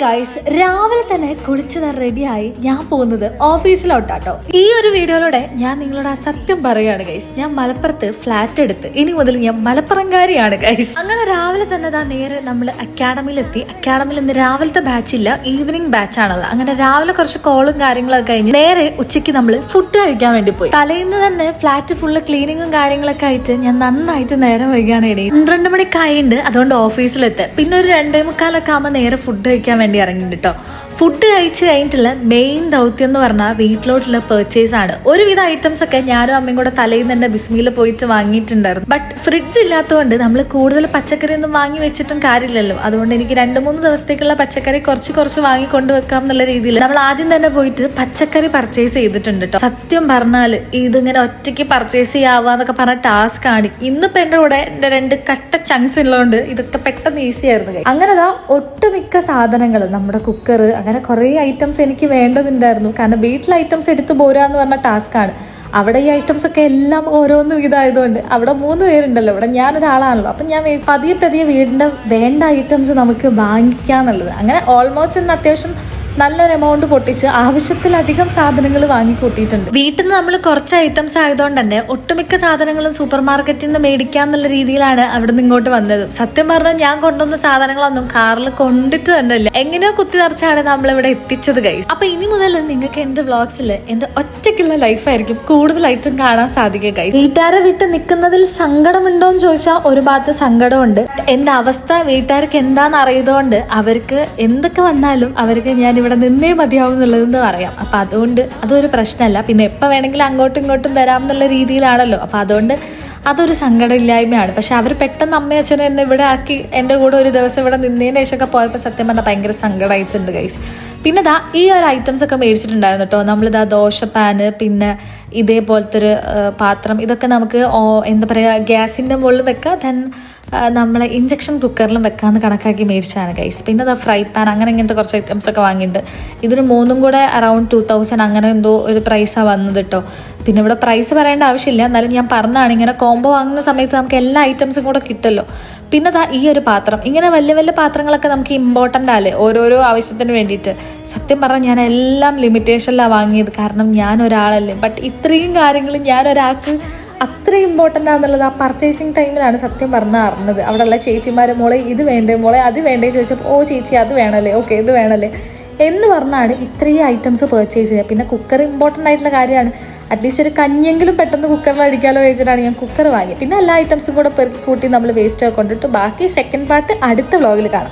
Guys, രാവിലെ തന്നെ കുളിച്ച് റെഡിയായി ഞാൻ പോകുന്നത് ഓഫീസിലോട്ടാട്ടോ. ഈ ഒരു വീഡിയോയിലൂടെ ഞാൻ നിങ്ങളോട് ആ സത്യം പറയുകയാണ് ഗൈസ്. ഞാൻ മലപ്പുറത്ത് ഫ്ലാറ്റ് എടുത്ത് ഇനി മുതൽ ഞാൻ മലപ്പുറംകാരിയാണ് ഗൈസ്. അങ്ങനെ രാവിലെ തന്നെ നേരെ നമ്മൾ അക്കാഡമിയിലെത്തി. അക്കാഡമിയിൽ ഇന്ന് രാവിലത്തെ ബാച്ച് ഇല്ല, ഈവനിങ് ബാച്ച് ആണല്ലോ. അങ്ങനെ രാവിലെ കുറച്ച് കോളും കാര്യങ്ങളൊക്കെ കഴിഞ്ഞ് നേരെ ഉച്ചയ്ക്ക് നമ്മൾ ഫുഡ് കഴിക്കാൻ വേണ്ടി പോയി. തലേന്ന് തന്നെ ഫ്ലാറ്റ് ഫുള്ള് ക്ലീനിങ്ങും കാര്യങ്ങളൊക്കെ ആയിട്ട് ഞാൻ നന്നായിട്ട് നേരം വൈകാൻ ഇടയിൽ 12 മണിക്കായുണ്ട്. അതുകൊണ്ട് ഓഫീസിലെത്തി. പിന്നെ ഒരു 2:45 ആകുമ്പോൾ നേരെ ഫുഡ് കഴിക്കാൻ വേണ്ടി ഇറങ്ങിയിട്ട് കേട്ടോ. ഫുഡ് കഴിച്ച് കഴിഞ്ഞിട്ടുള്ള മെയിൻ ദൗത്യം എന്ന് പറഞ്ഞാൽ വീട്ടിലോട്ടുള്ള പെർച്ചേസ് ആണ്. ഒരുവിധ ഐറ്റംസ് ഒക്കെ ഞാനും അമ്മയും കൂടെ തലേന്ന് തന്നെ ബിസ്മിയിൽ പോയിട്ട് വാങ്ങിയിട്ടുണ്ടായിരുന്നു. ബട്ട് ഫ്രിഡ്ജ് ഇല്ലാത്തതുകൊണ്ട് നമ്മൾ കൂടുതൽ പച്ചക്കറി ഒന്നും വാങ്ങി വെച്ചിട്ടും കാര്യമില്ലല്ലോ. അതുകൊണ്ട് എനിക്ക് 2-3 ദിവസത്തേക്കുള്ള പച്ചക്കറി കുറച്ച് വാങ്ങി കൊണ്ടുവെക്കാം എന്നുള്ള രീതിയിൽ നമ്മൾ ആദ്യം തന്നെ പോയിട്ട് പച്ചക്കറി പർച്ചേസ് ചെയ്തിട്ടുണ്ട് കേട്ടോ. സത്യം പറഞ്ഞാൽ ഇതിങ്ങനെ ഒറ്റയ്ക്ക് പർച്ചേസ് ചെയ്യാവാന്നൊക്കെ പറഞ്ഞ ടാസ്ക് ആണ്. ഇന്നിപ്പോ എന്റെ കൂടെ എന്റെ 2 കട്ട ചങ്ക്സ് ഉള്ളതുകൊണ്ട് ഇതൊക്കെ പെട്ടെന്ന് ഈസി ആയിരുന്നു. അങ്ങനെ ഒട്ടുമിക്ക സാധനങ്ങൾ, നമ്മുടെ കുക്കർ, അങ്ങനെ കുറേ ഐറ്റംസ് എനിക്ക് വേണ്ടതുണ്ടായിരുന്നു. കാരണം വീട്ടിലെ ഐറ്റംസ് എടുത്തു പോരാന്ന് പറഞ്ഞ ടാസ്ക് ആണ്. അവിടെ ഈ ഐറ്റംസ് ഒക്കെ എല്ലാം ഓരോന്നും ഇതായതുകൊണ്ട് അവിടെ 3 പേരുണ്ടല്ലോ, ഇവിടെ ഞാനൊരാളാണല്ലോ. അപ്പം ഞാൻ പതിയെ വീടിൻ്റെ വേണ്ട ഐറ്റംസ് നമുക്ക് വാങ്ങിക്കാന്നുള്ളത്. അങ്ങനെ ഓൾമോസ്റ്റ് ഇന്ന് അത്യാവശ്യം നല്ലൊരു എമൗണ്ട് പൊട്ടിച്ച് ആവശ്യത്തിലധികം സാധനങ്ങൾ വാങ്ങിക്കൂട്ടിയിട്ടുണ്ട്. വീട്ടിൽ നിന്ന് നമ്മൾ കുറച്ച് ഐറ്റംസ് ആയതുകൊണ്ട് തന്നെ ഒട്ടുമിക്ക സാധനങ്ങളും സൂപ്പർ മാർക്കറ്റിൽ നിന്ന് മേടിക്കാന്നുള്ള രീതിയിലാണ് അവിടെ നിന്ന് ഇങ്ങോട്ട് വന്നത്. സത്യം പറഞ്ഞാൽ ഞാൻ കൊണ്ടുവന്ന സാധനങ്ങളൊന്നും കാറിൽ കൊണ്ടിട്ട് തന്നെ ഇല്ല, എങ്ങനെയോ കുത്തി നിറച്ചാണ് നമ്മളിവിടെ എത്തിച്ചത് ഗൈസ്. അപ്പൊ ഇനി മുതൽ നിങ്ങൾക്ക് എന്റെ വ്ളോഗ്സിൽ എന്റെ ഒറ്റയ്ക്കുള്ള ലൈഫായിരിക്കും കൂടുതലായിട്ടും കാണാൻ സാധിക്കുക ഗൈസ്. വീട്ടുകാരെ വിട്ട് നിൽക്കുന്നതിൽ സങ്കടമുണ്ടോ എന്ന് ചോദിച്ചാൽ ഒരു ഭാഗത്ത് സങ്കടമുണ്ട്. എന്റെ അവസ്ഥ വീട്ടുകാർക്ക് എന്താന്ന് അറിയതുകൊണ്ട് അവർക്ക് എന്തൊക്കെ വന്നാലും അവർക്ക് ഞാൻ ഇവിടെ നിന്നേ മതിയാവും എന്നുള്ളതെന്ന് പറയാം. അപ്പൊ അതുകൊണ്ട് അതൊരു പ്രശ്നമല്ല. പിന്നെ എപ്പോൾ വേണമെങ്കിലും അങ്ങോട്ടും ഇങ്ങോട്ടും വരാം എന്നുള്ള രീതിയിലാണല്ലോ. അപ്പൊ അതുകൊണ്ട് അതൊരു സങ്കടമില്ലായ്മയാണ്. പക്ഷെ അവർ പെട്ടെന്ന് അമ്മയും അച്ഛനും എന്നെ ഇവിടെ ആക്കി എൻ്റെ കൂടെ ഒരു ദിവസം ഇവിടെ നിന്നതിന് ശേഷമൊക്കെ പോയപ്പോൾ സത്യം പറഞ്ഞാൽ ഭയങ്കര സങ്കടമായിട്ടുണ്ട് ഗൈസ്. പിന്നെ ഈ ഒരു ഐറ്റംസ് ഒക്കെ മേടിച്ചിട്ടുണ്ടായിരുന്നു കേട്ടോ. നമ്മളിതാ ദോശ പാന്, പിന്നെ ഇതേപോലത്തെ ഒരു പാത്രം, ഇതൊക്കെ നമുക്ക് എന്താ പറയുക ഗ്യാസിൻ്റെ മുകളിൽ വെക്കാം. ദെൻ നമ്മളെ ഇൻഡക്ഷൻ കുക്കറിലും വെക്കാമെന്ന് കണക്കാക്കി മേടിച്ചാണ് ഗൈസ്. പിന്നെ ഫ്രൈ പാൻ, അങ്ങനെ ഇങ്ങനത്തെ കുറച്ച് ഐറ്റംസ് ഒക്കെ വാങ്ങിയിട്ടുണ്ട്. ഇതിന് 3 കൂടെ അറൗണ്ട് 2000 അങ്ങനെ എന്തോ ഒരു പ്രൈസാണ് വന്നത് കേട്ടോ. പിന്നെ ഇവിടെ പ്രൈസ് പറയേണ്ട ആവശ്യമില്ല, എന്നാലും ഞാൻ പറഞ്ഞതാണ് ഇങ്ങനെ കോംബോ വാങ്ങുന്ന സമയത്ത് നമുക്ക് എല്ലാ ഐറ്റംസും കൂടെ കിട്ടുമല്ലോ. പിന്നെ ഈ ഒരു പാത്രം, ഇങ്ങനെ വലിയ പാത്രങ്ങളൊക്കെ നമുക്ക് ഇമ്പോർട്ടൻ്റ് അല്ലേ ഓരോരോ ആവശ്യത്തിന് വേണ്ടിയിട്ട്. സത്യം പറഞ്ഞാൽ ഞാൻ എല്ലാം ലിമിറ്റേഷനിലാണ് വാങ്ങിയത്, കാരണം ഞാൻ ഒരാളല്ലേ. ബട്ട് ഇത്രയും കാര്യങ്ങൾ ഞാൻ ഒരാൾക്ക് അത്ര ഇമ്പോർട്ടൻ്റ് ആണെന്നുള്ളത് ആ പർച്ചേസിങ് ടൈമിലാണ് സത്യം പറഞ്ഞാൽ അറിഞ്ഞത്. അവിടെയുള്ള ചേച്ചിമാരെ മോളെ ഇത് വേണ്ടേ, മോളെ അത് വേണ്ടേ ചോദിച്ചപ്പോൾ ഓ ചേച്ചി അത് വേണമല്ലേ, ഓക്കെ ഇത് വേണമല്ലേ എന്ന് പറഞ്ഞാണ് ഇത്രയും ഐറ്റംസ് പർച്ചേസ് ചെയ്യുക. പിന്നെ കുക്കർ ഇമ്പോർട്ടൻ്റ് ആയിട്ടുള്ള കാര്യമാണ്. അറ്റ്ലീസ്റ്റ് ഒരു കഞ്ഞെങ്കിലും പെട്ടെന്ന് കുക്കറിൽ അടിക്കാമല്ലോ വെച്ചിട്ടാണ് ഞാൻ കുക്കർ വാങ്ങിയത്. പിന്നെ എല്ലാ ഐറ്റംസും കൂടെ പെറുക്കി കൂട്ടി നമ്മൾ വേസ്റ്റ് ഒക്കെ കൊണ്ടിട്ട് ബാക്കി സെക്കൻഡ് പാർട്ട് അടുത്ത വ്ളോഗിൽ കാണാം.